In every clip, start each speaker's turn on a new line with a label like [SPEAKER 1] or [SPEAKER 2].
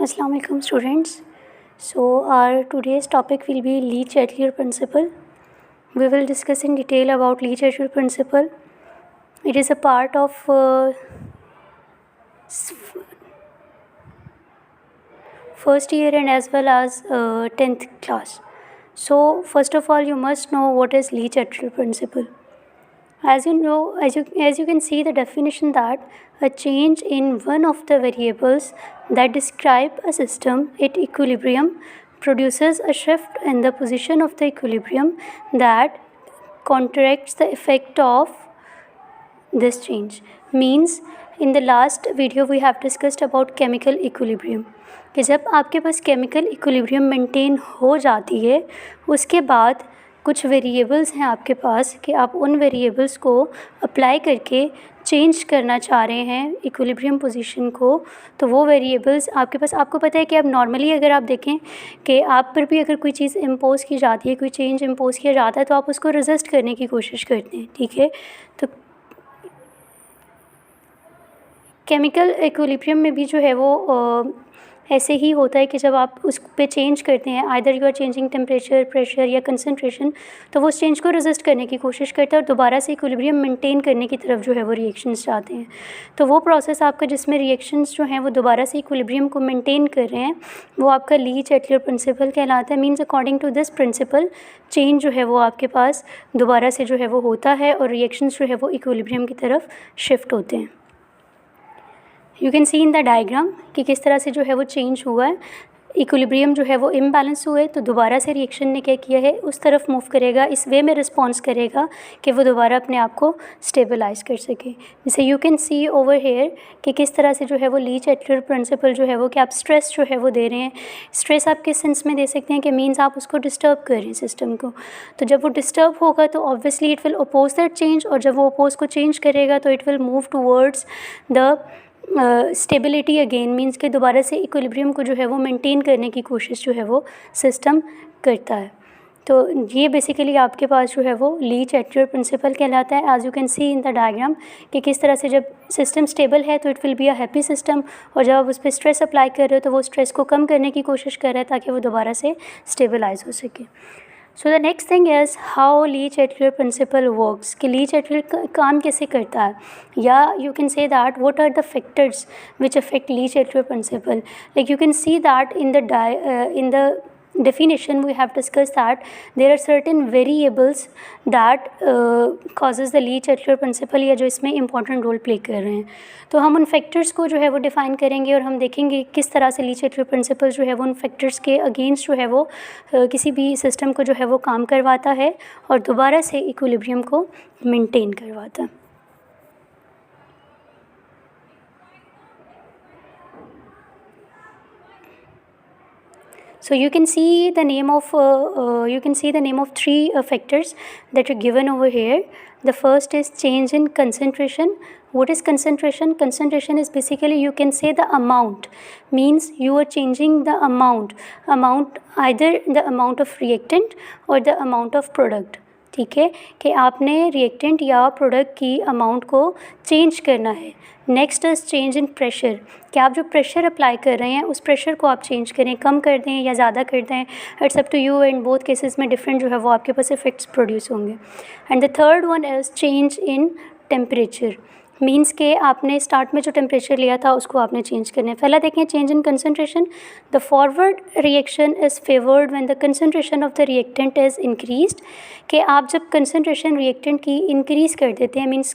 [SPEAKER 1] Assalamu alaikum students. So our today's topic will be Lee-Chatelier principle. We will discuss in detail about Lee-Chatelier principle. It is a part of first year and as well as 10th class. So first of all, you must know what is Lee-Chatelier principle. As you can see the definition that a change in one of the variables that describe a system at equilibrium produces a shift in the position of the equilibrium that counteracts the effect of this change. Means in the last video we have discussed about chemical equilibrium कि जब आपके पास chemical equilibrium maintain हो जाती है उसके बाद कुछ variables हैं आपके पास कि आप उन वेरिएबल्स को अप्लाई करके चेंज करना चाह रहे हैं इक्विलिब्रियम पोजीशन को, तो वो वेरिएबल्स आपके पास, आपको पता है कि अब नॉर्मली अगर आप देखें कि आप पर भी अगर कोई चीज़ इम्पोज की जाती है, कोई चेंज इम्पोज किया जाता है तो आप उसको रेजिस्ट करने की कोशिश करते हैं, ठीक है। तो केमिकल इक्विलिब्रियम में भी जो है वो ऐसे ही होता है कि जब आप उस पे चेंज करते हैं, either you are changing temperature, pressure या कंसंट्रेशन, तो वो उस चेंज को रेजिस्ट करने की कोशिश करता है और दोबारा से इक्विलिब्रियम मेंटेन करने की तरफ जो है वो रिएक्शंस जाते हैं। तो वो प्रोसेस आपका जिसमें रिएक्शंस जो हैं वो दोबारा से इक्विलिब्रियम को मेंटेन कर रहे हैं, वो आपका ली-चैटलियर प्रिंसिपल कहलाता है। Means according to this principle change जो है वो आपके पास दोबारा से जो है वो होता है और रिएक्शंस जो है वो इक्विलिब्रियम की तरफ शिफ्ट होते हैं। You can see in the diagram कि किस तरह से जो है वो चेंज हुआ है, इक्विलिब्रियम जो है वो इम्बैलेंस हुए तो दोबारा से रिएक्शन ने क्या किया है, उस तरफ मूव करेगा, इस वे में रिस्पॉन्स करेगा कि वो दोबारा अपने आप को स्टेबलाइज कर सके। जैसे you can C over here कि किस तरह से जो है वो ली-चैटलियर प्रिंसिपल जो है वो कि आप स्ट्रेस जो है वो दे रहे हैं। स्ट्रेस आप किस सेंस में दे सकते हैं कि मीन्स आप उसको डिस्टर्ब कर रहे हैं सिस्टम को, तो जब वो डिस्टर्ब होगा तो obviously it will oppose that change, और जब वो अपोज को चेंज करेगा तो it will move towards the stability again. Means के दोबारा से इक्विलिब्रियम को जो है वो मेंटेन करने की कोशिश जो है वो सिस्टम करता है। तो ये बेसिकली आपके पास जो है वो ली-चैटलियर प्रिंसिपल कहलाता है। As you can see in the diagram कि किस तरह से जब सिस्टम स्टेबल है तो it will be a happy system, और जब आप उस पर स्ट्रेस अप्लाई कर रहे हो तो वो स्ट्रेस को कम करने की कोशिश कर रहा है ताकि वो दोबारा से स्टेबलाइज हो सके। So the next thing is how Le Chatelier principle works, कि ली-चैटलियर काम कैसे करता है, या you can say that what are the factors which affect Le Chatelier principle. Like you can see that in the definition we have discussed that there are certain variables that causes the Le Chatelier principle, या जो इसमें important role play कर रहे हैं। तो हम उन factors को जो है वो डिफ़ाइन करेंगे और हम देखेंगे किस तरह से ली-चैटलियर प्रिंसिपल जो है वो उन फैक्टर्स के अगेंस्ट जो है वो किसी भी सिस्टम को जो है वो काम करवाता है और दोबारा से इक्विलिब्रियम को मेंटेन करवाता है। So you can see the name of three factors that are given over here. The first is change in concentration. What is concentration? Concentration is basically, you can say, the amount. Means you are changing the amount, either the amount of reactant or the amount of product. ठीक है, कि आपने reactant या product की amount को change करना है। Next is change in pressure, कि आप जो प्रेशर अप्लाई कर रहे हैं उस प्रेशर को आप चेंज करें, कम कर दें या ज़्यादा कर दें, it's up to you. And both cases में डिफरेंट जो है वो आपके पास इफेक्ट्स प्रोड्यूस होंगे। And the third one is change in temperature. Means के आपने स्टार्ट में जो टेम्परेचर लिया था उसको आपने चेंज करना है। पहला देखें change in concentration. The forward reaction is favoured when the concentration of the reactant is increased, कि आप जब कंसंट्रेशन रिएक्टेंट की इंक्रीज़ कर देते हैं, मीन्स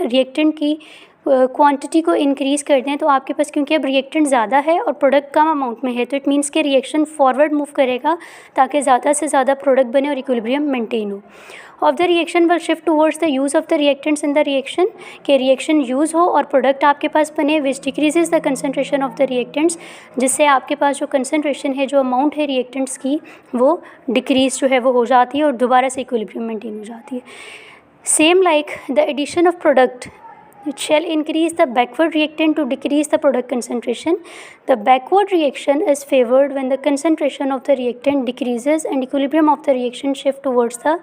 [SPEAKER 1] रिएक्टेंट की क्वांटिटी को इंक्रीज़ कर दें, तो आपके पास क्योंकि अब रिएक्टेंट ज़्यादा है और प्रोडक्ट कम अमाउंट में है, तो इट मीन्स के रिएक्शन फॉरवर्ड मूव करेगा ताकि ज़्यादा से ज़्यादा प्रोडक्ट बने और इक्विलिब्रियम मेंटेन हो। Of the reaction will shift towards the use of the reactants in the reaction, के रिएक्शन यूज़ हो और प्रोडक्ट आपके पास बने, विच decreases the concentration of the reactants, जिससे आपके पास जो कंसंट्रेशन है, जो अमाउंट है रिएक्टेंट्स की, वो डिक्रीज जो है वो हो जाती है और दोबारा से इक्विलिब्रियम मेंटेन हो जाती है। Same like the addition of product, it shall increase the backward reactant to decrease the product concentration. The backward reaction is favored when the concentration of the reactant decreases and equilibrium of the reaction shift towards the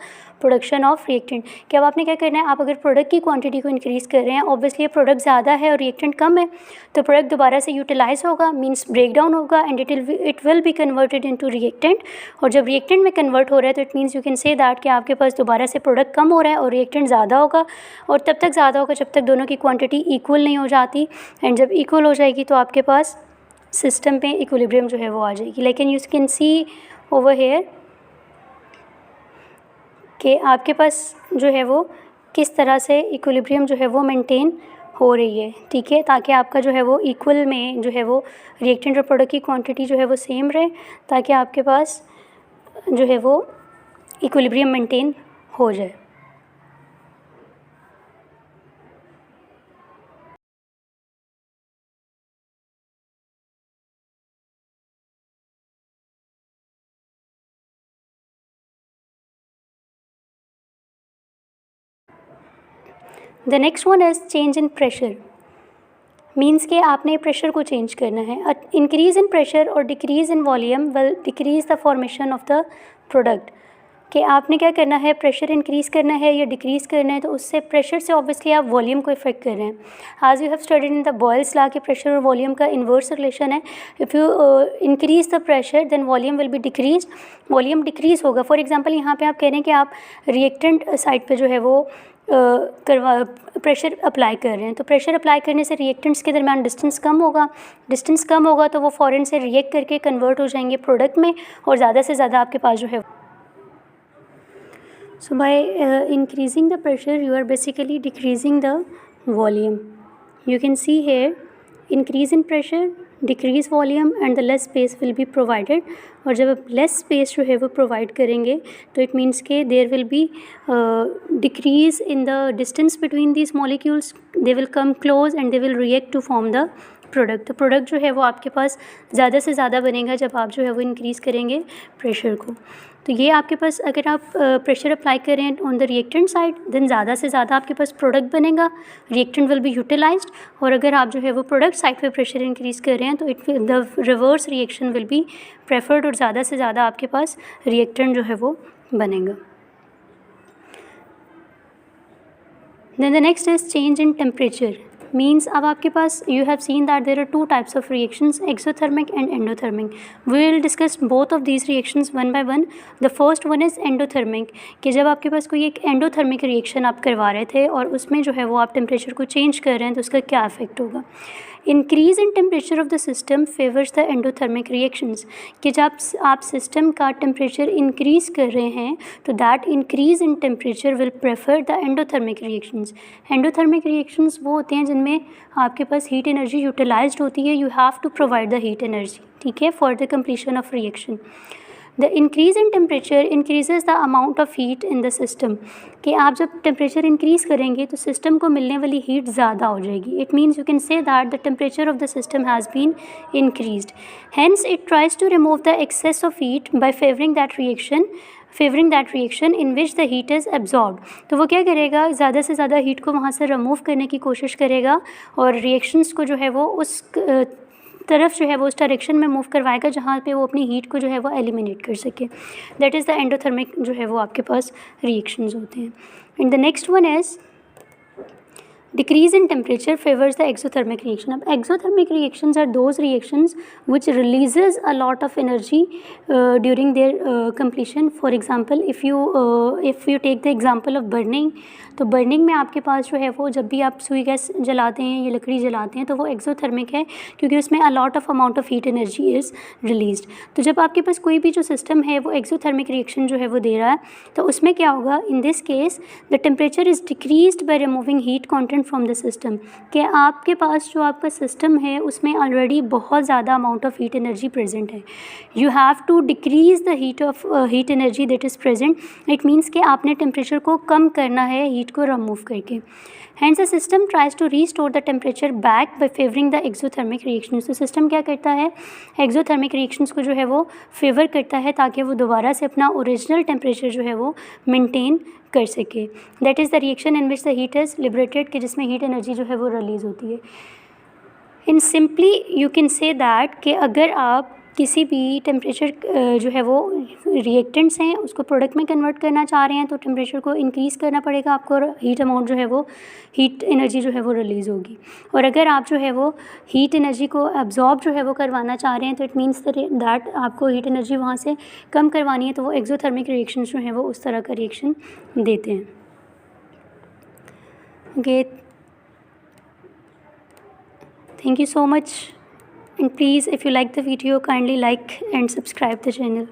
[SPEAKER 1] production of reactant. कि अब आपने क्या करना है, आप अगर product की quantity को इंक्रीज़ कर रहे हैं, ऑब्वियसली प्रोडक्ट ज़्यादा है और रिएक्टेंट कम है, तो प्रोडक्ट दोबारा से यूटिलाइज होगा, मींस ब्रेक डाउन होगा, and it will be converted into reactant. और जब रिएक्टेंट में कन्वर्ट हो रहा है तो it means you can say that कि आपके पास दोबारा से प्रोडक्ट कम हो रहा है और रिएक्टेंट ज़्यादा होगा, और तब तक ज़्यादा होगा जब तक दोनों की क्वांटिटी इक्वल नहीं हो जाती। एंड जब इक्वल हो जाएगी तो आपके पास सिस्टम पे इक्विलिब्रियम जो है वो आ जाएगी। लेकिन you can C over here कि आपके पास जो है वो किस तरह से इक्विलिब्रियम जो है वो मेंटेन हो रही है, ठीक है, ताकि आपका जो है वो इक्वल में जो है वो रिएक्टेंट और प्रोडक्ट की क्वांटिटी जो है वो सेम रहे, ताकि आपके पास जो है वो इक्विलिब्रियम मेंटेन हो जाए। The next one is change in pressure. Means कि आपने प्रेशर को चेंज करना है। इंक्रीज़ इन प्रेशर और decrease in volume will decrease the formation of the product. कि आपने क्या करना है, प्रेशर इंक्रीज़ करना है या डिक्रीज़ करना है, तो उससे प्रेशर से ऑब्वियसली आप वॉल्यूम को इफेक्ट कर रहे हैं। आज you have studied in the Boyle's law कि प्रेशर और वॉल्यूम का इन्वर्स रिलेशन है। If you increase the pressure then volume will be decrease, volume decrease होगा। फॉर एग्जांपल यहाँ पे आप कह रहे हैं कि आप रिएक्टेंट साइड पे जो है वो प्रेशर अप्लाई कर रहे हैं, तो प्रेशर अप्लाई करने से रिएक्टेंट्स के दरमियान डिस्टेंस कम होगा, डिस्टेंस कम होगा तो वो फ़ौरन से रिएक्ट करके कन्वर्ट हो जाएंगे प्रोडक्ट में, और ज़्यादा से ज़्यादा आपके पास जो है। So by increasing the pressure you are basically decreasing the volume. You can see here increase in pressure, decrease volume and the less space will be provided. और जब आप less space जो है वो provide करेंगे तो it means के there will be decrease in the distance between these molecules. They will come close and they will react to form the product. तो प्रोडक्ट जो है वो आपके पास ज़्यादा से ज़्यादा बनेगा जब आप जो है वो इंक्रीज़ करेंगे प्रेशर को। तो ये आपके पास अगर आप प्रेशर अप्लाई करें on the reactant side then ज़्यादा से ज़्यादा आपके पास प्रोडक्ट बनेगा, रिएक्टेंट विल बी यूटिलाइज्ड। और अगर आप जो है वो प्रोडक्ट साइड पे प्रेशर इंक्रीज़ कर रहे हैं तो it the reverse reaction will be preferred, और ज़्यादा से ज़्यादा आपके पास रिएक्टेंट जो है वो बनेगा। Then the next is change in temperature. Means अब आपके पास you have seen that there are two types of reactions, exothermic and endothermic. We will discuss both of these reactions one by one. The first one is endothermic, कि जब आपके पास कोई एक endothermic reaction आप करवा रहे थे और उसमें जो है वो आप टेम्परेचर को चेंज कर रहे हैं तो उसका क्या इफेक्ट होगा। Increase in temperature of the system favours the endothermic reactions, कि जब आप सिस्टम का टेम्परेचर इंक्रीज़ कर रहे हैं तो that increase in temperature will prefer the endothermic reactions. Endothermic reactions वो होते हैं जिनमें आपके पास हीट एनर्जी यूटिलाइज्ड होती है, you have to provide the heat energy, ठीक है, for the completion of reaction. The increase in temperature increases the amount of heat in the system, कि आप जब टेम्परेचर इंक्रीज़ करेंगे तो सिस्टम को मिलने वाली हीट ज़्यादा हो जाएगी। It means you can say that the temperature of the system has been increased, hence it tries to remove the excess of heat by favouring that reaction in which the heat is absorb. तो वो क्या करेगा, ज़्यादा से ज़्यादा heat को वहाँ से रिमूव करने की कोशिश करेगा और रिएक्शंस को जो है वो उस तरफ जो है वो उस डायरेक्शन में मूव करवाएगा जहाँ पे वो अपनी हीट को जो है वो एलिमिनेट कर सके। दैट इज़ द एंडोथर्मिक जो है वो आपके पास रिएक्शंस होते हैं। And the next one is decrease in temperature favors the exothermic reaction. अब exothermic reactions are those reactions which releases a lot of energy during their completion. For example, if you take the example of burning, तो burning में आपके पास जो है वो जब भी आप सुई गैस जलाते हैं या लकड़ी जलाते हैं तो वो एक्सोथर्मिक है, क्योंकि उसमें a lot of amount of heat energy is released. तो जब आपके पास कोई भी जो सिस्टम है वो एक्सोथर्मिक रिएक्शन जो है वो दे रहा है तो उसमें क्या होगा, in this case the temperature is decreased by removing heat content from the system, कि आपके पास जो आपका सिस्टम है उसमें ऑलरेडी बहुत ज़्यादा amount of heat energy present है। You have to decrease the heat energy that is present. It means कि आपने टेम्परेचर को कम करना है हीट को रिमूव करके। Hence the system tries to restore the temperature back by favouring the exothermic reactions. तो system क्या करता है, एक्सोथर्मिक रिएक्शंस को जो है वो फेवर करता है ताकि वो दोबारा से अपना ओरिजिनल टेम्परेचर जो है वो मेंटेन कर सके। That is the reaction in which the heat is liberated, कि जिसमें हीट एनर्जी जो है वो रिलीज़ होती है। इन simply you can say that कि अगर आप किसी भी टेम्परेचर जो है वो रिएक्टेंट्स हैं उसको प्रोडक्ट में कन्वर्ट करना चाह रहे हैं तो टेम्परेचर को इंक्रीज़ करना पड़ेगा आपको, और हीट अमाउंट जो है वो हीट एनर्जी जो है वो रिलीज़ होगी। और अगर आप जो है वो हीट एनर्जी को एब्जॉर्ब जो है वो करवाना चाह रहे हैं तो इट मीन्स दैट आपको हीट एनर्जी वहाँ से कम करवानी है, तो वो एक्सोथर्मिक रिएक्शन जो है वो उस तरह का रिएक्शन देते हैं। Okay, thank you so much, and please if you like the video kindly like and subscribe the channel.